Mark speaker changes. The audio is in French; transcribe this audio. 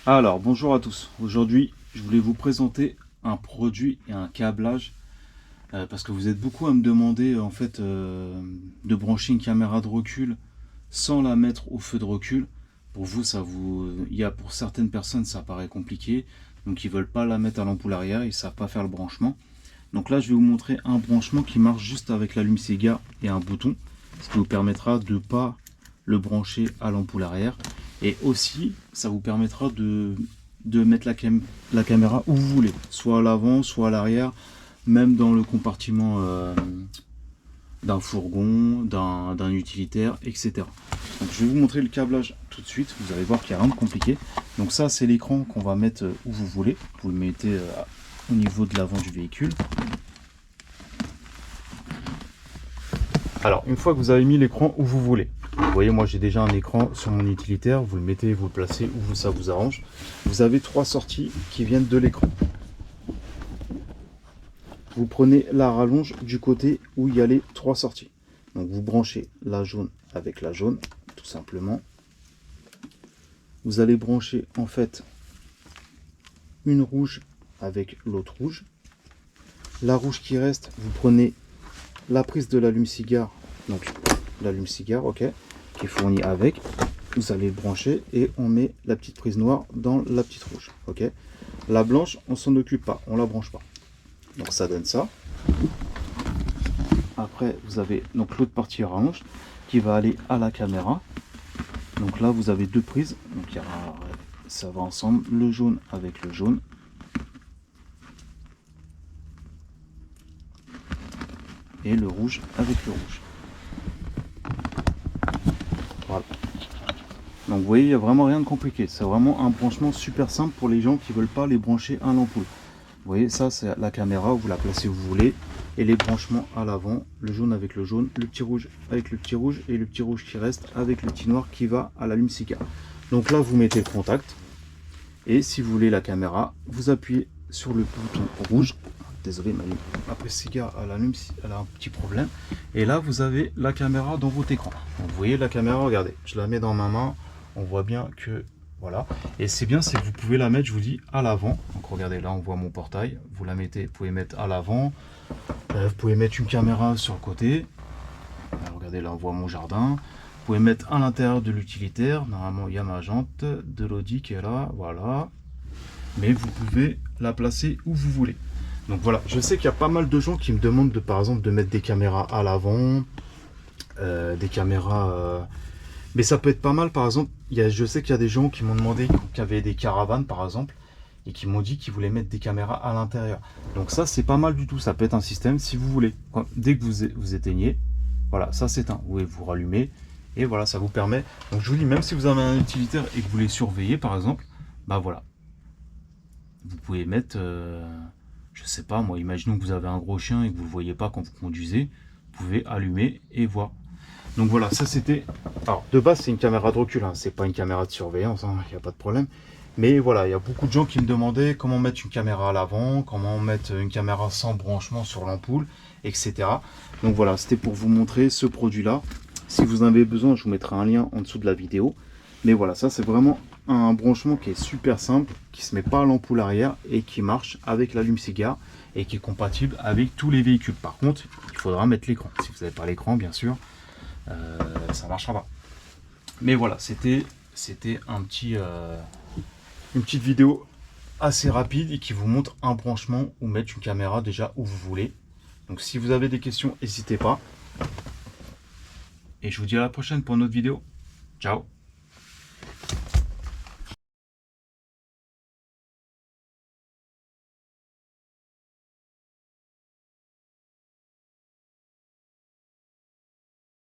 Speaker 1: Alors, bonjour à tous. Aujourd'hui, je voulais vous présenter un produit et un câblage parce que vous êtes beaucoup à me demander en fait de brancher une caméra de recul sans la mettre au feu de recul. Pour vous, pour certaines personnes, ça paraît compliqué, donc ils veulent pas la mettre à l'ampoule arrière, ils savent pas faire le branchement. Donc là, je vais vous montrer un branchement qui marche juste avec l'allume-cigare et un bouton, ce qui vous permettra de ne pas le brancher à l'ampoule arrière. Et aussi, ça vous permettra de mettre la caméra où vous voulez, soit à l'avant, soit à l'arrière, même dans le compartiment d'un fourgon, d'un utilitaire, etc. Donc je vais vous montrer le câblage tout de suite, vous allez voir qu'il n'y a rien de compliqué. Donc ça, c'est l'écran qu'on va mettre où vous voulez. Vous le mettez au niveau de l'avant du véhicule. Alors, une fois que vous avez mis l'écran où vous voulez, vous voyez, moi j'ai déjà un écran sur mon utilitaire, vous le mettez, vous le placez où ça vous arrange. Vous avez trois sorties qui viennent de l'écran. Vous prenez la rallonge du côté où il y a les trois sorties. Donc vous branchez la jaune avec la jaune, tout simplement. Vous allez brancher en fait une rouge avec l'autre rouge. La rouge qui reste, vous prenez la prise de l'allume-cigare, donc l'allume-cigare, ok, qui est fournie avec. Vous allez le brancher et on met la petite prise noire dans la petite rouge, ok. La blanche, on s'en occupe pas, on la branche pas. Donc ça donne ça. Après, vous avez donc l'autre partie orange qui va aller à la caméra. Donc là, vous avez deux prises, donc ça va ensemble, le jaune avec le jaune. Et le rouge avec le rouge. Voilà. Donc vous voyez, il n'y a vraiment rien de compliqué. C'est vraiment un branchement super simple pour les gens qui ne veulent pas les brancher à l'ampoule. Vous voyez, ça c'est la caméra, vous la placez où vous voulez. Et les branchements à l'avant, le jaune avec le jaune, le petit rouge avec le petit rouge et le petit rouge qui reste avec le petit noir qui va à l'allume-cigare. Donc là, vous mettez le contact. Et si vous voulez la caméra, vous appuyez sur le bouton rouge. Désolé, ma prise cigare elle a un petit problème. Et là, vous avez la caméra dans votre écran. Donc, vous voyez la caméra, regardez, je la mets dans ma main. On voit bien que voilà. Et c'est bien, c'est que vous pouvez la mettre, je vous dis, à l'avant. Donc regardez, là on voit mon portail. Vous la mettez, vous pouvez mettre à l'avant. Vous pouvez mettre une caméra sur le côté. Regardez, là on voit mon jardin. Vous pouvez mettre à l'intérieur de l'utilitaire. Normalement, il y a ma jante de l'Audi qui est là, voilà. Mais vous pouvez la placer où vous voulez. Donc voilà, je sais qu'il y a pas mal de gens qui me demandent de, par exemple, de mettre des caméras à l'avant, des caméras... Mais ça peut être pas mal, par exemple, je sais qu'il y a des gens qui m'ont demandé, qui avaient des caravanes par exemple, et qui m'ont dit qu'ils voulaient mettre des caméras à l'intérieur. Donc ça, c'est pas mal du tout, ça peut être un système si vous voulez. Dès que vous éteignez, voilà, ça s'éteint. Vous pouvez vous rallumer, et voilà, ça vous permet... Donc je vous dis, même si vous avez un utilitaire et que vous voulez surveiller, par exemple, bah voilà. Vous pouvez mettre... je sais pas moi, imaginons que vous avez un gros chien et que vous ne le voyez pas quand vous conduisez, vous pouvez allumer et voir. Donc voilà, ça c'était... Alors de base c'est une caméra de recul, hein, c'est pas une caméra de surveillance, il n'y a pas de problème. Mais voilà, il y a beaucoup de gens qui me demandaient comment mettre une caméra à l'avant, comment mettre une caméra sans branchement sur l'ampoule, etc. Donc voilà, c'était pour vous montrer ce produit-là. Si vous en avez besoin, je vous mettrai un lien en dessous de la vidéo. Mais voilà, ça c'est vraiment un branchement qui est super simple, qui se met pas à l'ampoule arrière et qui marche avec l'allume-cigare et qui est compatible avec tous les véhicules. Par contre, il faudra mettre l'écran. Si vous n'avez pas l'écran, bien sûr, ça ne marchera pas. Mais voilà, c'était une petite vidéo assez rapide et qui vous montre un branchement ou mettre une caméra déjà où vous voulez. Donc si vous avez des questions, n'hésitez pas. Et je vous dis à la prochaine pour une autre vidéo. Ciao.